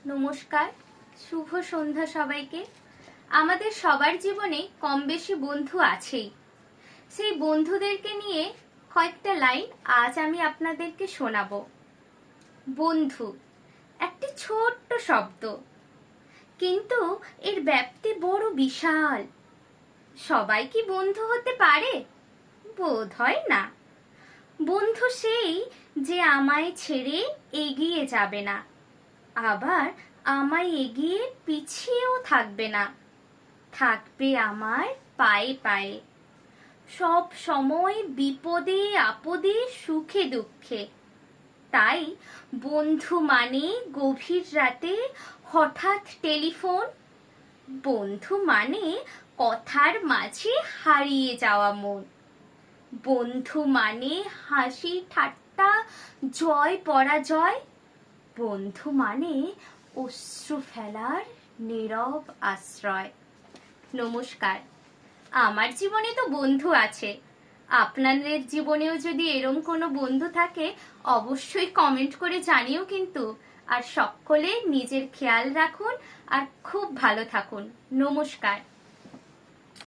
নমস্কার, শুভ সন্ধ্যা সবাইকে। আমাদের সবার জীবনে কম বেশি বন্ধু আছেই। সেই বন্ধুদেরকে নিয়ে কয়েকটা লাইন আজ আমি আপনাদেরকে শোনাবো। বন্ধু একটি ছোট্ট শব্দ, কিন্তু এর ব্যাপ্তি বড় বিশাল। সবাই কি বন্ধু হতে পারে? বোধ হয় না। বন্ধু সেই যে আমায় ছেড়ে এগিয়ে যাবে না, আবার আমায় এগিয়ে পিছিয়েও থাকবে না, থাকবে আমার পায়ে পায়ে, সব সময় বিপদে আপদে সুখে দুঃখে। তাই বন্ধু মানে গভীর রাতে হঠাৎ টেলিফোন, বন্ধু মানে কথার মাঝে হারিয়ে যাওয়া মন, বন্ধু মানে হাসি ঠাট্টা জয় পরাজয়, বন্ধু মানে অশ্রু ফেলার নীরব আশ্রয়। নমস্কার। আমার জীবনে তো বন্ধু আছে, আপনাদের জীবনেও যদি এরম কোনো বন্ধু থাকে অবশ্যই কমেন্ট করে জানিও কিন্তু। আর সকলে নিজের খেয়াল রাখুন আর খুব ভালো থাকুন। নমস্কার।